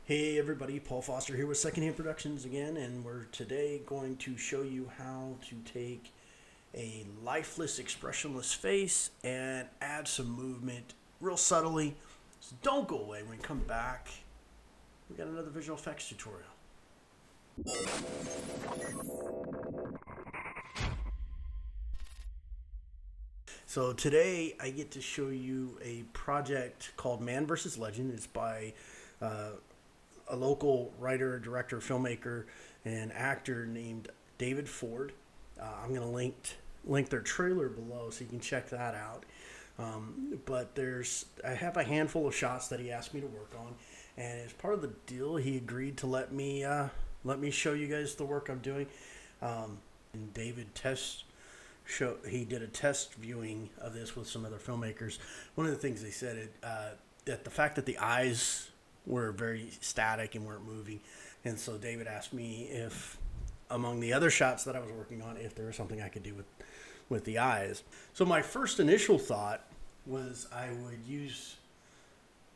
Hey everybody, Paul Foster here with Secondhand Productions again, and we're today going to show you how to take a lifeless, expressionless face and add some movement real subtly. So don't go away. When we come back, we got another visual effects tutorial. So today I get to show you a project called Man vs. Legend. It's by a local writer, director, filmmaker, and actor named David Ford. I'm going to link their trailer below so you can check that out. But I have a handful of shots that he asked me to work on, and as part of the deal, he agreed to let me show you guys the work I'm doing. And David he did a test viewing of this with some other filmmakers. One of the things they said that the fact that the eyes were very static and weren't moving, and so David asked me if, among the other shots that I was working on, if there was something I could do with the eyes. So my first initial thought was I would use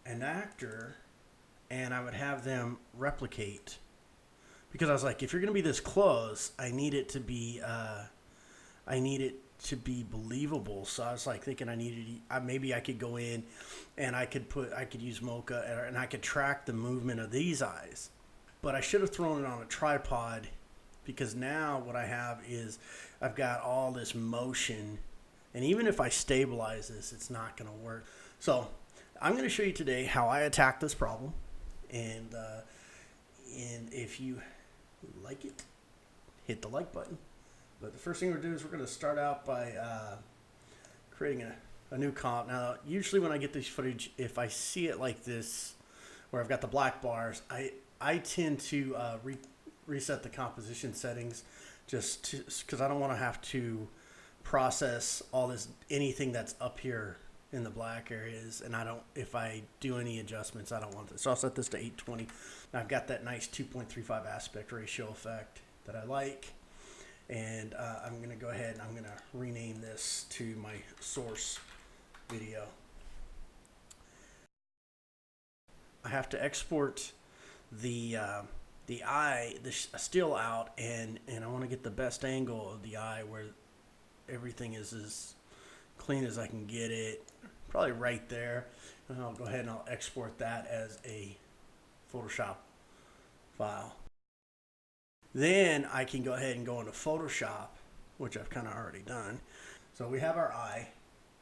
an actor and I would have them replicate, because I was like, if you're going to be this close, I need it to be believable. So I was like thinking maybe I could go in and I could use mocha and I could track the movement of these eyes. But I should have thrown it on a tripod, because now what I have is I've got all this motion, and even if I stabilize this, it's not going to work. So I'm going to show you today how I attack this problem, and if you like it, hit the like button. But the first thing we're doing is we're going to start out by creating a new comp. Now, usually when I get this footage, if I see it like this, where I've got the black bars, I tend to reset the composition settings, just because I don't want to have to process anything that's up here in the black areas, and if I do any adjustments, I don't want this. So I'll set this to 820. Now I've got that nice 2.35 aspect ratio effect that I like. And I'm going to go ahead and I'm going to rename this to my source video. I have to export the still out, and I want to get the best angle of the eye where everything is as clean as I can get it, probably right there. And I'll go ahead and I'll export that as a Photoshop file. Then I can go ahead and go into Photoshop, which I've kind of already done. So we have our eye.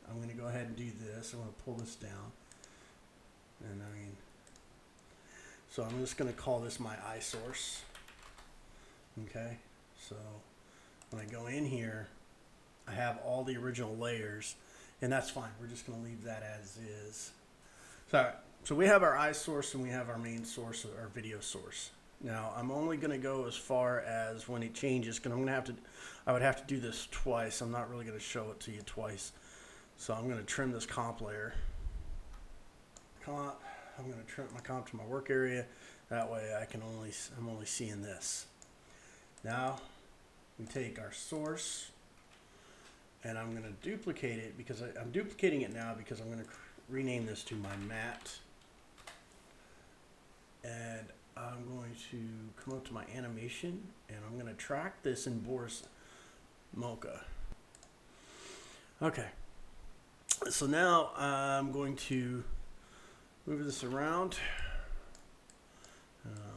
I'm going to go ahead and do this. I'm going to pull this down. So I'm just going to call this my eye source. Okay. So when I go in here, I have all the original layers, and that's fine. We're just going to leave that as is. So we have our eye source and we have our main source, our video source. Now I'm only going to go as far as when it changes, because I would have to do this twice. I'm not really going to show it to you twice. So I'm going to trim this comp layer. I'm going to trim my comp to my work area. That way I'm only seeing this. Now we take our source, and I'm going to duplicate it, because I'm duplicating it now because I'm going to rename this to my matte. And I'm going to come up to my animation, and I'm going to track this in Boris Mocha. Okay, so now I'm going to move this around.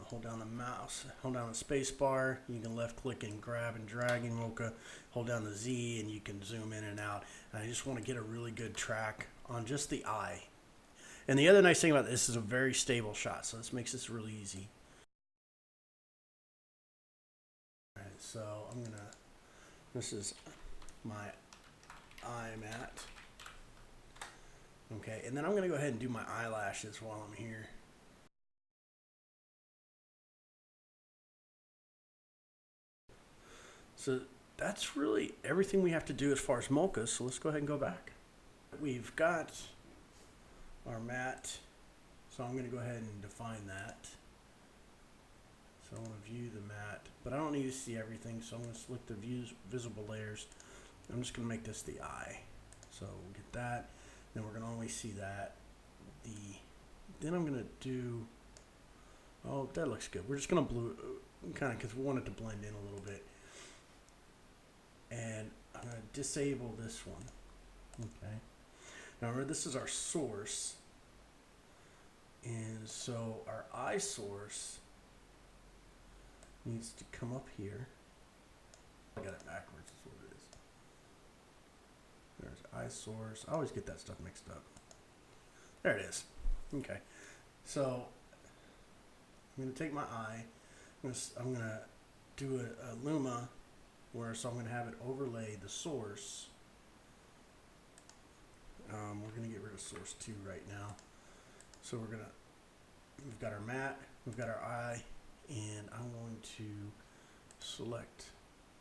Hold down the mouse, hold down the space bar. You can left click and grab and drag in Mocha. Hold down the Z and you can zoom in and out. And I just want to get a really good track on just the eye. And the other nice thing about this is a very stable shot, so this makes this really easy. All right, so this is my eye matte. Okay, and then I'm gonna go ahead and do my eyelashes while I'm here. So that's really everything we have to do as far as Mocha, so let's go ahead and go back. We've got our matte, so I'm going to go ahead and define that. So I want to view the matte, but I don't need to see everything, so I'm going to select the visible layers. I'm just going to make this the eye. So we'll get that, then we're going to only see that. Then I'm going to do Oh, that looks good. We're just going to blue, kind of, because we want it to blend in a little bit. And I'm going to disable this one. Okay. Now remember, this is our source. And so our eye source needs to come up here. I got it backwards, is what it is. There's eye source. I always get that stuff mixed up. There it is. Okay. So I'm going to take my eye. I'm going to do a luma where, so I'm going to have it overlay the source. We're going to get rid of source 2 right now. So we've got our matte, we've got our eye, and I'm going to select,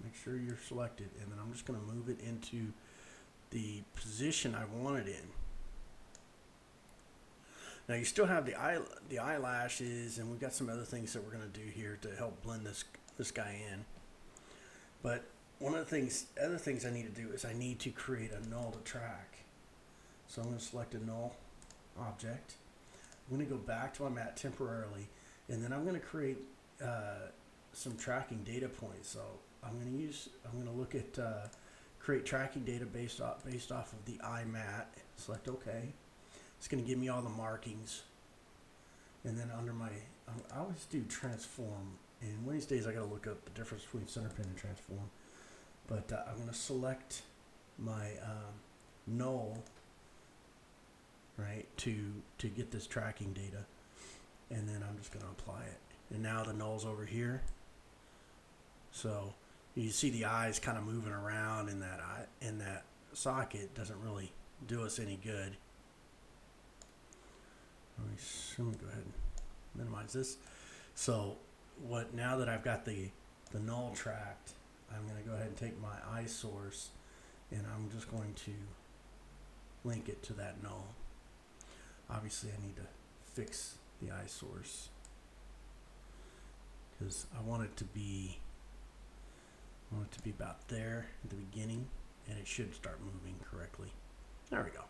make sure you're selected, and then I'm just going to move it into the position I want it in. Now you still have the eyelashes, and we've got some other things that we're going to do here to help blend this guy in. But one of the other things I need to do is I need to create a null to track. So I'm going to select a null object. I'm going to go back to my matte temporarily, and then I'm going to create some tracking data points. So I'm going to look at create tracking data based off of the eye matte. Select OK. It's going to give me all the markings, and then under my I always do transform. And one of these days I got to look up the difference between center pin and transform. But I'm going to select my null, right, to get this tracking data, and then I'm just going to apply it. And now the null's over here. So you see the eyes kind of moving around in that socket. Doesn't really do us any good. Let me go ahead and minimize this. So now that I've got the null tracked, I'm going to go ahead and take my eye source, and I'm just going to link it to that null. Obviously I need to fix the eye source because I want it to be about there at the beginning, and it should start moving correctly. There we go.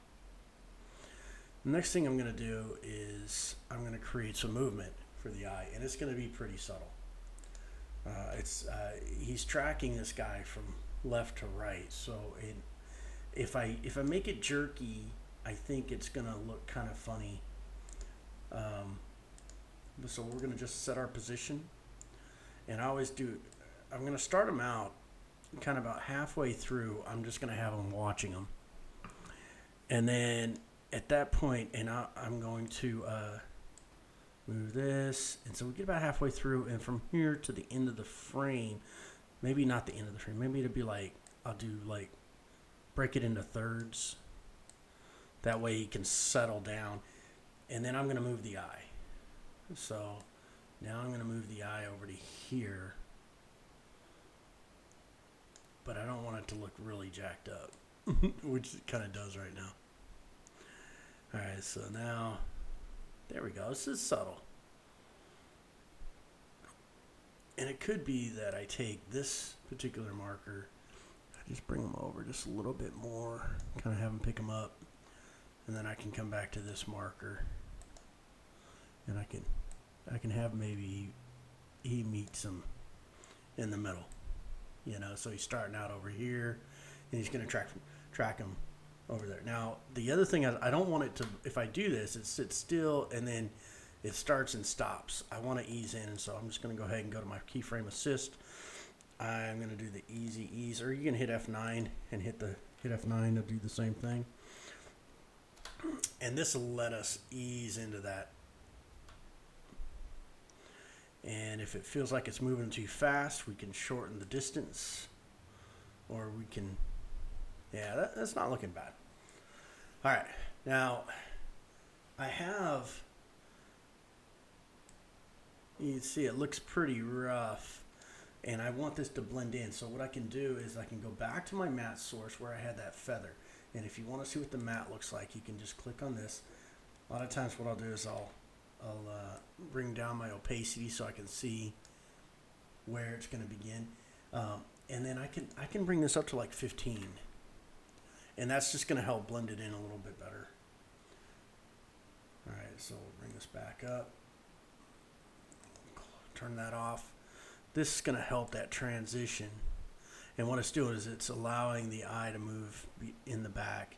The next thing I'm going to do is I'm going to create some movement for the eye, and it's going to be pretty subtle. He's tracking this guy from left to right, so if I make it jerky, I think it's going to look kind of funny. So we're going to just set our position, and I'm going to start him out kind of about halfway through. I'm just going to have him watching him, and then at that point, and I'm going to move this, and so we get about halfway through, and from here to the end of the frame, maybe not the end of the frame, maybe it'll be like, I'll do like break it into thirds. That way he can settle down, and then I'm going to move the eye. So now I'm going to move the eye over to here, but I don't want it to look really jacked up, which it kind of does right now. All right, so now, there we go. This is subtle. And it could be that I take this particular marker, I just bring them over just a little bit more, kind of have them pick them up, and then I can come back to this marker, and I can have maybe he meets them in the middle, so he's starting out over here, and he's going to track him over there. Now, the other thing, I don't want it to, if I do this, it sits still and then it starts and stops. I want to ease in, so I'm just going to go ahead and go to my keyframe assist. I'm going to do the easy ease, or you can hit F9 and hit F9 to do the same thing. And this will let us ease into that. And if it feels like it's moving too fast, we can shorten the distance, or we can, yeah, that's not looking bad. All right, now I have, you can see it looks pretty rough, and I want this to blend in. So what I can do is I can go back to my matte source where I had that feather. And if you want to see what the matte looks like, you can just click on this. A lot of times what I'll do is I'll bring down my opacity so I can see where it's going to begin. And then I can bring this up to like 15. And that's just going to help blend it in a little bit better. All right, so we'll bring this back up. turn that off. This is going to help that transition. And what it's doing is it's allowing the eye to move in the back,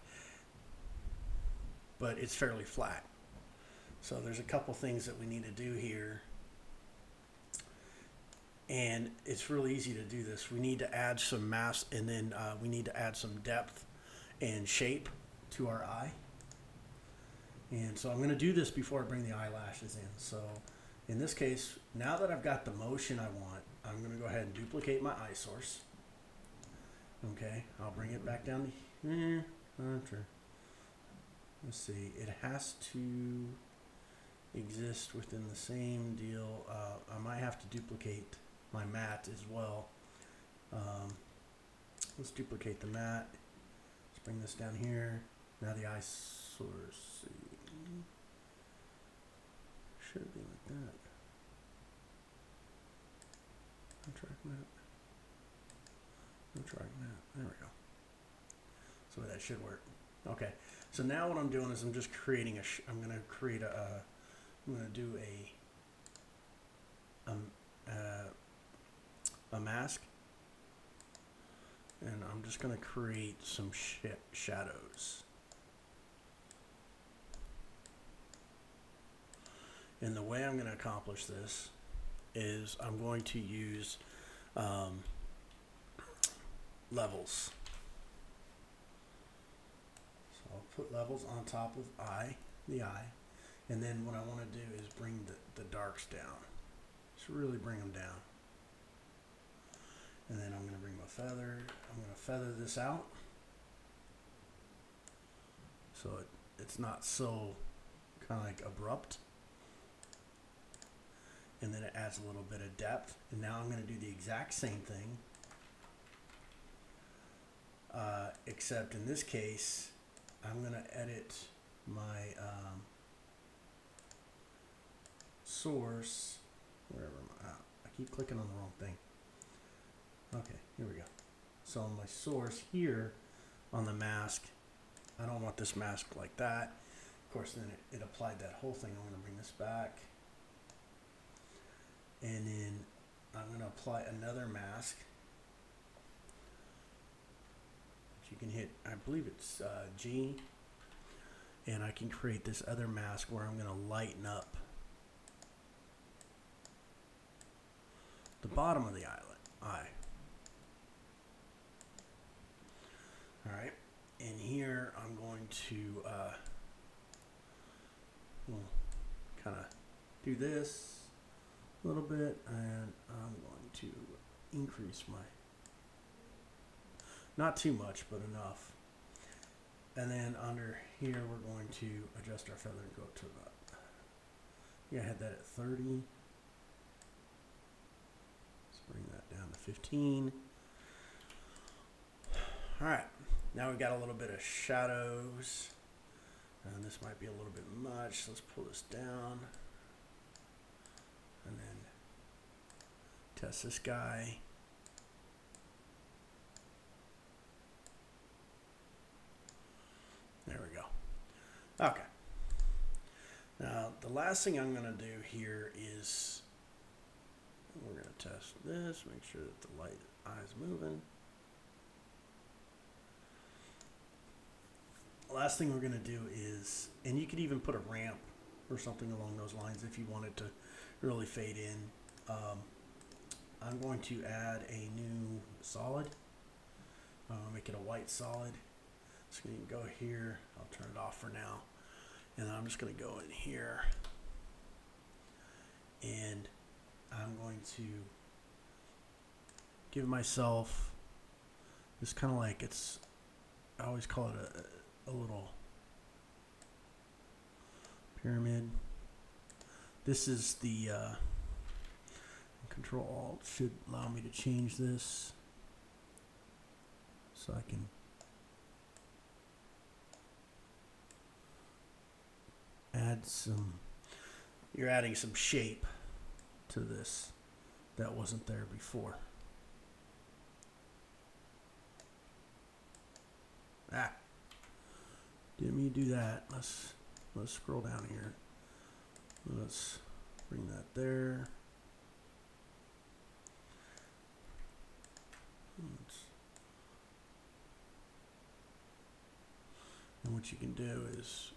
but it's fairly flat. So there's a couple things that we need to do here. And it's really easy to do this. We need to add some mass, and then we need to add some depth and shape to our eye. And so I'm going to do this before I bring the eyelashes in. So in this case, now that I've got the motion I want, I'm going to go ahead and duplicate my eye source. Okay, I'll bring it back down to here. Let's see, it has to exist within the same deal. I might have to duplicate my mat as well. Let's duplicate the mat. Let's bring this down here. Now the eye source should be like that. Track mat. Track mat. There we go. So that should work. Okay. So now what I'm doing is I'm just creating I'm going to create I'm going to do a mask, and I'm just going to create some shadows. And the way I'm going to accomplish this is I'm going to use levels. So I'll put levels on top of the eye, and then what I want to do is bring the darks down. Just really bring them down. And then I'm going to bring my feather. I'm going to feather this out so it's not so kind of like abrupt. And then it adds a little bit of depth. And now I'm going to do the exact same thing, except in this case, I'm going to edit my source. Wherever I keep clicking on the wrong thing. Okay, here we go. So on my source here on the mask, I don't want this mask like that. Of course, then it applied that whole thing. I'm going to bring this back. And then I'm going to apply another mask. You can hit, I believe it's G. And I can create this other mask where I'm going to lighten up the bottom of the eye. All right. And here I'm going to kind of do this a little bit, and I'm going to increase my, not too much, but enough. And then under here, we're going to adjust our feather and go to about, I had that at 30. Let's bring that down to 15. All right, now we've got a little bit of shadows. And this might be a little bit much. Let's pull this down. And then test this guy. There we go. Okay. Now, the last thing I'm going to do here is we're going to test this, make sure that the eye is moving. The last thing we're going to do is, and you could even put a ramp or something along those lines if you wanted to really fade in. I'm going to add a new solid. Make it a white solid. So you can go here. I'll turn it off for now. And I'm just going to go in here. And I'm going to give myself this kind of like, I always call it a little pyramid. This is the Control Alt should allow me to change this so I can add some, you're adding some shape to this that wasn't there before. Didn't mean to do that. Let's scroll down here. Let's bring that there. what you can do is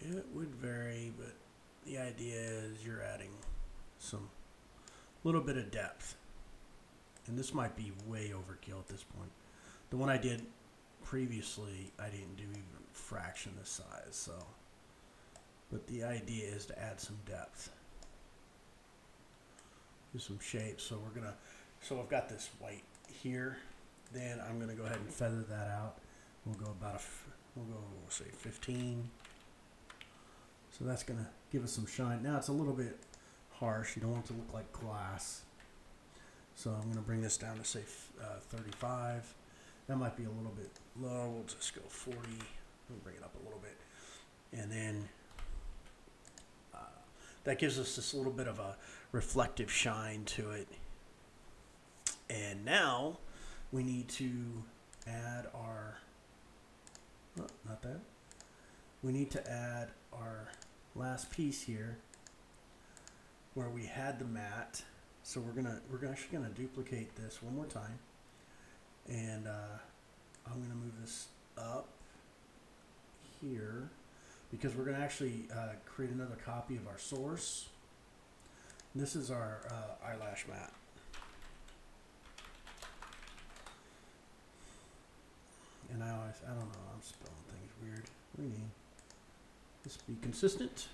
it would vary, but the idea is you're adding some little bit of depth. And this might be way overkill at this point. The one I did previously, I didn't do even a fraction the size, so. But the idea is to add some depth. Do some shapes. So so I've got this white here. Then I'm gonna go ahead and feather that out. We'll go we'll say 15. So that's gonna give us some shine. Now it's a little bit harsh. You don't want it to look like glass. So I'm gonna bring this down to say 35. That might be a little bit low. We'll just go 40. We'll bring it up a little bit. And then that gives us this little bit of a reflective shine to it. And now we need to add our, not that. We need to add our last piece here where we had the mat. So we're actually gonna duplicate this one more time. And I'm gonna move this up here because we're gonna actually create another copy of our source. This is our eyelash mat. And I don't know, I'm spelling things weird. What do you mean? Just be consistent.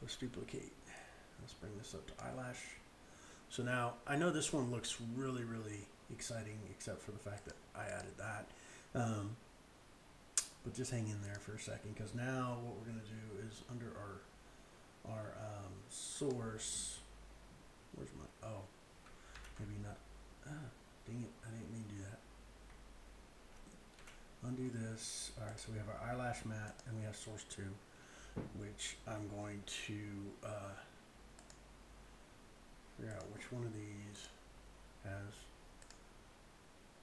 Let's duplicate. Let's bring this up to eyelash. So now I know this one looks really, really exciting, except for the fact that I added that. But just hang in there for a second, because now what we're going to do is under our source. Where's my? Oh, maybe not. Dang it! I didn't mean to do that. Undo this. All right, so we have our eyelash mat and we have source 2, which I'm going to figure out which one of these has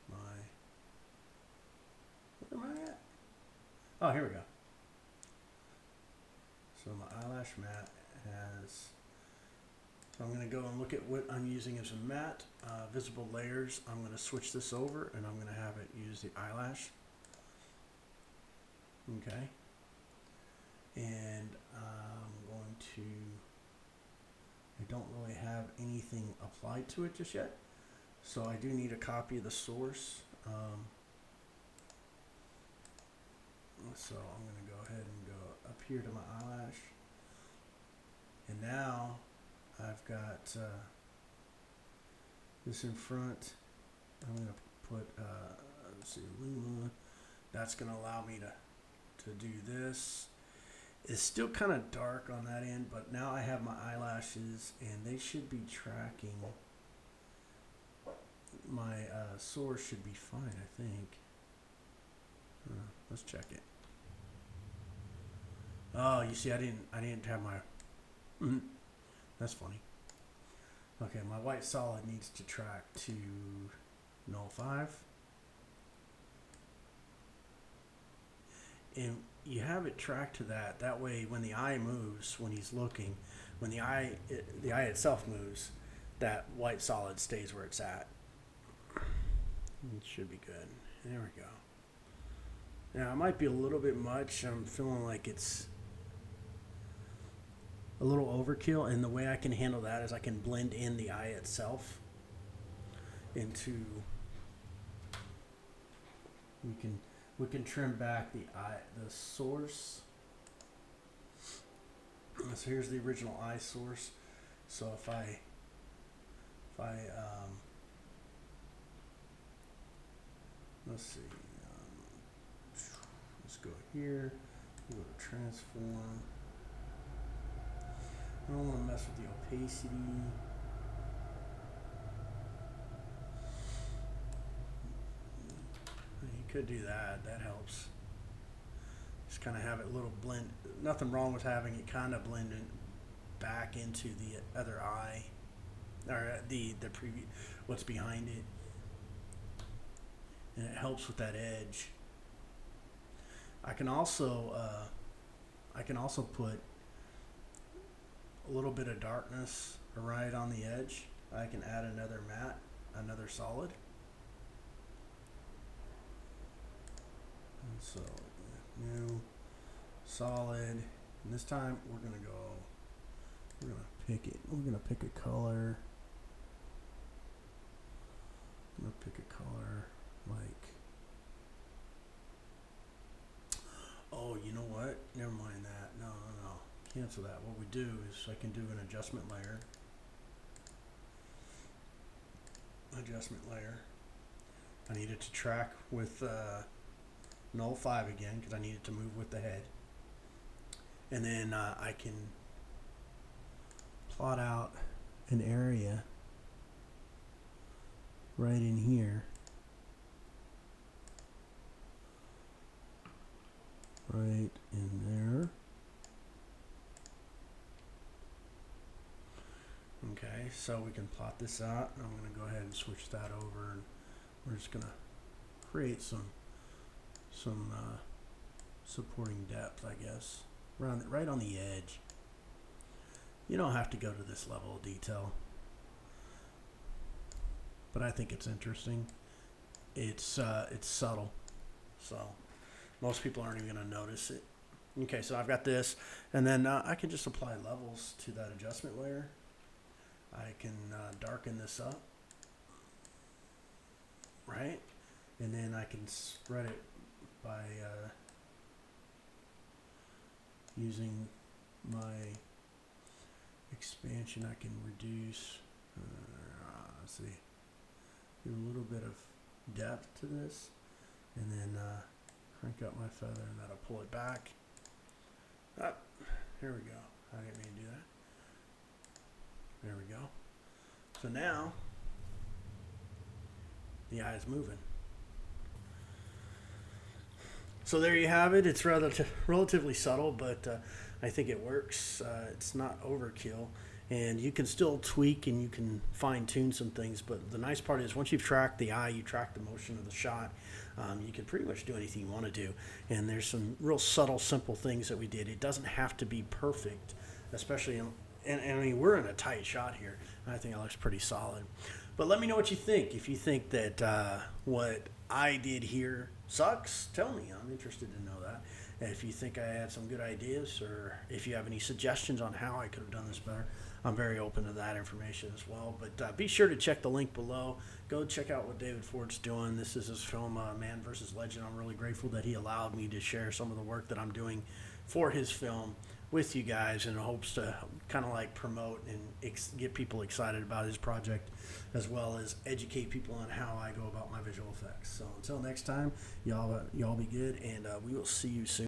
my, where am I at? Oh, here we go. So my eyelash mat has, so I'm going to go and look at what I'm using as a mat, visible layers. I'm going to switch this over and I'm going to have it use the eyelash. Okay. And I'm going to, I don't really have anything applied to it just yet. So I do need a copy of the source. So I'm going to go ahead and go up here to my eyelash. And now I've got this in front. I'm going to put, let's see, Luma. That's going to allow me to do this. It's still kind of dark on that end, but now I have my eyelashes and they should be tracking. My source should be fine, I think. Let's check it. Oh, you see, I didn't have my. That's funny. Okay, my white solid needs to track to 0.5. And you have it tracked to that. That way, when the eye moves, when he's looking, when the eye itself moves, that white solid stays where it's at. It should be good. There we go. Now, it might be a little bit much. I'm feeling like it's a little overkill, and the way I can handle that is I can blend in the eye itself into. We can trim back the source. So here's the original eye source. So if I let's see, let's go here, go to transform. I don't want to mess with the opacity. You could do that. That helps. Just kind of have it a little blend. Nothing wrong with having it kind of blended back into the other eye, or the preview, what's behind it, and it helps with that edge. I can also put a little bit of darkness right on the edge. I can add another matte, another solid. So new, solid. And this time we're gonna pick it. We're gonna pick a color. I'm gonna pick a color like. Oh, you know what? Never mind that. No. Cancel that. What we do is I can do an adjustment layer. I need it to track with null 5 again because I need it to move with the head. And then I can plot out an area right in here. Right in there. Okay, so we can plot this out. I'm going to go ahead and switch that over, and we're just going to create some supporting depth, I guess, right on the edge. You don't have to go to this level of detail, but I think it's interesting. It's subtle, so most people aren't even going to notice it. Okay, so I've got this, and then I can just apply levels to that adjustment layer. I can darken this up, right? And then I can spread it by using my expansion. I can reduce, let's see, give a little bit of depth to this, and then crank up my feather, and that'll pull it back. Here we go. I didn't mean to do that. There we go. So now the eye is moving. So there you have it. It's relatively subtle, but I think it works. It's not overkill. And you can still tweak and you can fine tune some things. But the nice part is once you've tracked the eye, you track the motion of the shot, you can pretty much do anything you want to do. And there's some real subtle, simple things that we did. It doesn't have to be perfect, especially and I mean, we're in a tight shot here. I think it looks pretty solid. But let me know what you think. If you think that what I did here sucks, tell me. I'm interested to know that. And if you think I had some good ideas, or if you have any suggestions on how I could have done this better, I'm very open to that information as well. But be sure to check the link below. Go check out what David Ford's doing. This is his film, Man vs. Legend. I'm really grateful that he allowed me to share some of the work that I'm doing for his film with you guys, in hopes to kind of like promote and get people excited about his project, as well as educate people on how I go about my visual effects. So until next time, y'all be good, and we will see you soon.